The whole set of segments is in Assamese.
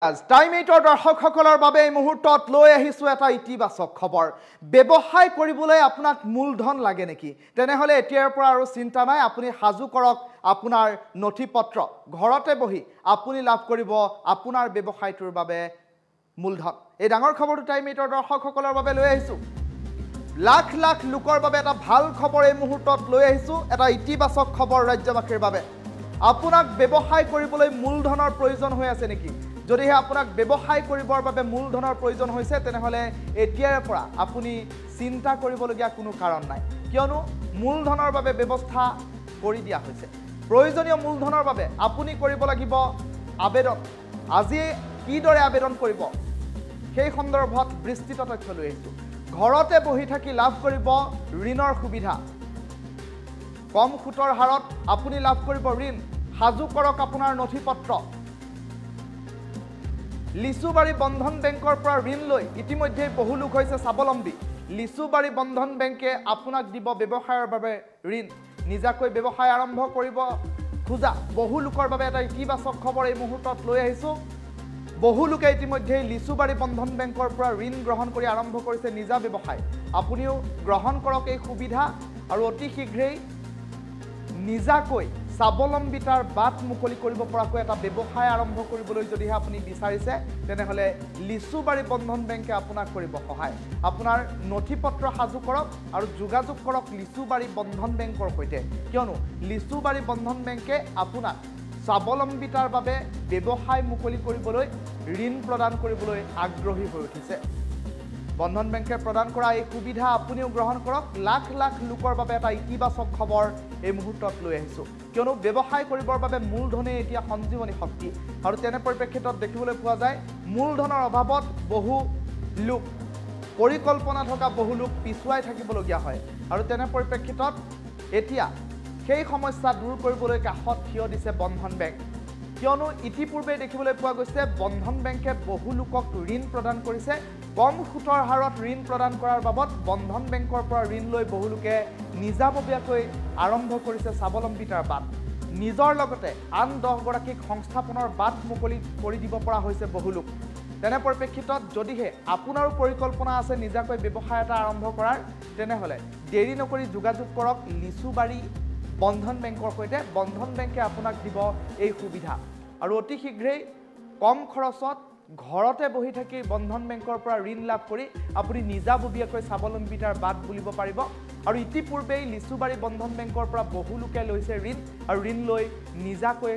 টাইম 8 দৰ্শকসকলৰ বাবে এই মুহূৰ্তত লৈ আহিছো এটা ইতিবাচক খবৰ ব্যৱসায় কৰিবলৈ আপোনাক মূলধন লাগে নেকি তেনেহলে এতিয়াৰ পৰা আৰু চিন্তা নাই আপুনি হাজু কৰক আপোনাৰ নথিপত্ৰ ঘৰতে বহি আপুনি লাভ কৰিব আপোনাৰ ব্যৱসায়টোৰ বাবে মূলধন এই ডাঙৰ খবৰটো টাইম 8 দৰ্শকসকলৰ বাবে লৈ আহিছো লাখ লাখ লোকৰ বাবে এটা ভাল খবৰ এই মুহূৰ্তত লৈ আহিছো এটা ইতিবাচক খবৰ ৰাজ্যবাসীৰ বাবে আপোনাক ব্যৱসায় কৰিবলৈ মূলধনৰ প্ৰয়োজন হৈ আছে নেকি যদিহে আপোনাক ব্যৱসায় কৰিবৰ বাবে মূলধনৰ প্ৰয়োজন হৈছে তেনেহলে এতিয়াৰ পৰা আপুনি চিন্তা কৰিবলগীয়া কোনো কাৰণ নাই কিয়নো মূলধনৰ বাবে ব্যৱস্থা কৰি দিয়া হৈছে প্ৰয়োজনীয় মূলধনৰ বাবে আপুনি কৰিব লাগিব আবেদন আজি কিদৰে আবেদন কৰিব সেই সন্দৰ্ভত বিস্তৃত তথ্য লৈ আহিছো ঘৰতে বহি থাকি লাভ কৰিব ঋণৰ সুবিধা কম সুতৰ হাৰত আপুনি লাভ কৰিব ঋণ হাজু কৰক আপোনাৰ নথিপত্ৰ লিচুবাৰী বন্ধন বেংকৰ পৰা ঋণ লৈ ইতিমধ্যে বহু লোক হৈছে স্বাৱলম্বী লিচুবাৰী বন্ধন বেংকে আপোনাক দিব ব্যৱসায়ৰ বাবে ঋণ নিজাকৈ ব্যৱসায় আৰম্ভ কৰিব খুজা বহু লোকৰ বাবে এটা ইতিবাচক খবৰ এই মুহূৰ্তত লৈ আহিছো বহু লোকে ইতিমধ্যে লিচুবাৰী বন্ধন বেংকৰ পৰা ঋণ গ্ৰহণ কৰি আৰম্ভ কৰিছে নিজা ব্যৱসায় আপুনিও গ্ৰহণ কৰক এই সুবিধা আৰু অতি শীঘ্ৰেই নিজাকৈ স্বাৱলম্বিতাৰ বাট মুকলি কৰিব পৰাকৈ এটা ব্যৱসায় আৰম্ভ কৰিবলৈ যদিহে আপুনি বিচাৰিছে তেনেহলে লিচুবাৰী বন্ধন বেংকে আপোনাক কৰিব সহায় আপোনাৰ নথিপত্ৰ সাজু কৰক আৰু যোগাযোগ কৰক লিচুবাৰী বন্ধন বেংকৰ সৈতে কিয়নো লিচুবাৰী বন্ধন বেংকে আপোনাক স্বাৱলম্বিতাৰ বাবে ব্যৱসায় মুকলি কৰিবলৈ ঋণ প্ৰদান কৰিবলৈ আগ্ৰহী হৈ উঠিছে বন্ধন বেংকে প্ৰদান কৰা এই সুবিধা আপুনিও গ্ৰহণ কৰক লাখ লাখ লোকৰ বাবে এটা ইতিবাচক খবৰ এই মুহূৰ্তত লৈ আহিছো কিয়নো ব্যৱসায় কৰিবৰ বাবে মূলধনে এতিয়া সঞ্জীৱনী শক্তি আৰু তেনে পৰিপ্ৰেক্ষিতত দেখিবলৈ পোৱা যায় মূলধনৰ অভাৱত বহু লোক পৰিকল্পনা থকা বহু লোক পিছুৱাই থাকিবলগীয়া হয় আৰু তেনে পৰিপ্ৰেক্ষিতত এতিয়া সেই সমস্যা দূৰ কৰিবলৈ কাষত থিয় দিছে বন্ধন বেংক কিয়নো ইতিপূৰ্বে দেখিবলৈ পোৱা গৈছে বন্ধন বেংকে বহু লোকক ঋণ প্ৰদান কৰিছে কম সুতৰ হাৰত ঋণ প্ৰদান কৰাৰ বাবদ বন্ধন বেংকৰ পৰা ঋণ লৈ বহু লোকে নিজাববীয়াকৈ আৰম্ভ কৰিছে স্বাৱলম্বিতাৰ বাট নিজৰ লগতে আন 10 গৰাকীক সংস্থাপনৰ বাট মুকলি কৰি দিব পৰা হৈছে বহু লোক তেনে পৰিপ্ৰেক্ষিতত যদিহে আপোনাৰো পৰিকল্পনা আছে নিজাকৈ ব্যৱসায় এটা আৰম্ভ কৰাৰ তেনেহলে দেৰি নকৰি যোগাযোগ কৰক লিচুবাৰী বন্ধন বেংকৰ সৈতে বন্ধন বেংকে আপোনাক দিব এই সুবিধা আৰু অতি শীঘ্ৰেই কম খৰচত ঘৰতে বহি থাকি বন্ধন বেংকৰ পৰা ঋণ লাভ কৰি আপুনি নিজাববীয়াকৈ স্বাৱলম্বিতাৰ বাট বুলিব পাৰিব আৰু ইতিপূৰ্বেই লিচুবাৰী বন্ধন বেংকৰ পৰা বহু লোকে লৈছে ঋণ আৰু ঋণ লৈ নিজাকৈ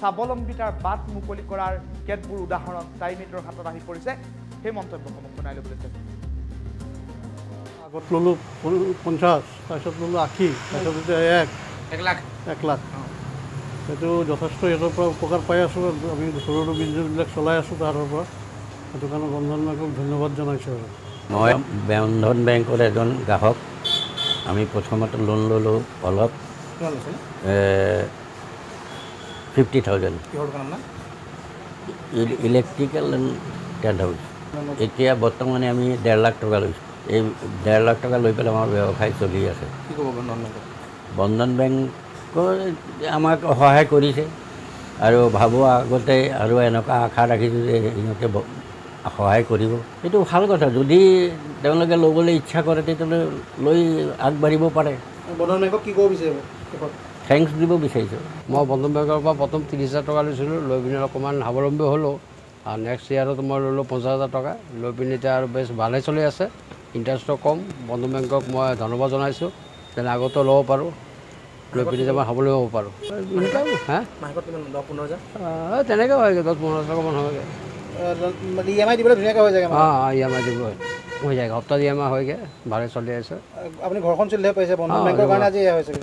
স্বাৱলম্বিতাৰ বাট মুকলি কৰাৰ কেতবোৰ উদাহৰণ টাইম 8 ৰ হাতত আহি পৰিছে সেই মন্তব্যসমূহ শুনাই ল'বলৈ চেষ্টা আগত ল'লোঁ 50 তাৰপিছত ল'লোঁ 80 তাৰপিছত 1 লাখ সেইটো যথেষ্ট সিহঁতৰ পৰা উপকাৰ পাই আছোঁ আমি সৰু সৰু বিজনেছবিলাক চলাই আছোঁ তাহাঁতৰ পৰা সেইটো কাৰণে বন্ধন বেংকক ধন্যবাদ জনাইছোঁ আৰু মই বন্ধন বেংকৰ এজন গ্ৰাহক আমি প্ৰথমতে লোন ল'লোঁ অলপ 50,000 ইলেক্ট্ৰিকেল এণ্ড টেণ্ট হাউচ এতিয়া বৰ্তমানে আমি 1.5 লাখ টকা লৈছোঁ এই 1.5 লাখ টকা লৈ পেলাই আমাৰ ব্যৱসায় চলি আছে বন্ধন বেংক আমাক সহায় কৰিছে আৰু ভাবোঁ আগতে আৰু এনেকুৱা আশা ৰাখিছোঁ যে সিহঁতে সহায় কৰিব এইটো ভাল কথা যদি তেওঁলোকে ল'বলৈ ইচ্ছা কৰে তেতিয়াহ'লে লৈ আগবাঢ়িব পাৰে বন্ধন বেংকক কি ক'ব বিচাৰিব থেংকছ দিব বিচাৰিছোঁ মই বন্ধন বেংকৰ পৰা প্ৰথম 30,000 টকা লৈছিলোঁ লৈ পিনে অকণমান স্বাৱলম্বী হ'লোঁ আৰু নেক্সট ইয়াৰত মই ল'লোঁ 50,000 টকা লৈ পিনে এতিয়া আৰু বেছ ভালেই চলি আছে ইণ্টাৰেষ্টটো কম বন্ধন বেংকক মই ধন্যবাদ জনাইছোঁ যেনে আগতো ল'ব পাৰোঁ লৈ পিনে যে মই সবলে হ'ব পাৰোঁ তেনেকৈ হয়গৈ 10-15 টকামান হয়গৈ EMI দিবলৈ ধুনীয়াকৈ হৈ যায় EMI দিব হৈ যায় সপ্তাহ EMI হয়গৈ ভালে চলি আছে আপুনি ঘৰখন চলিহে পাইছে বন্ধন বেংকৰ কাৰণে আজি হৈছে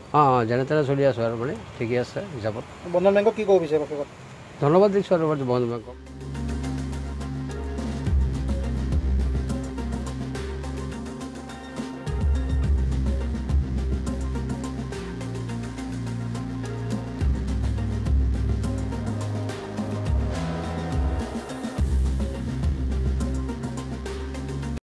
যেনে তেনে চলি আছোঁ আৰু মানে ঠিকে আছে হিচাপত বন্ধন বেংকক কি ক'ব বিচাৰিব ধন্যবাদ দিছোঁ আৰু বন্ধন বেংকক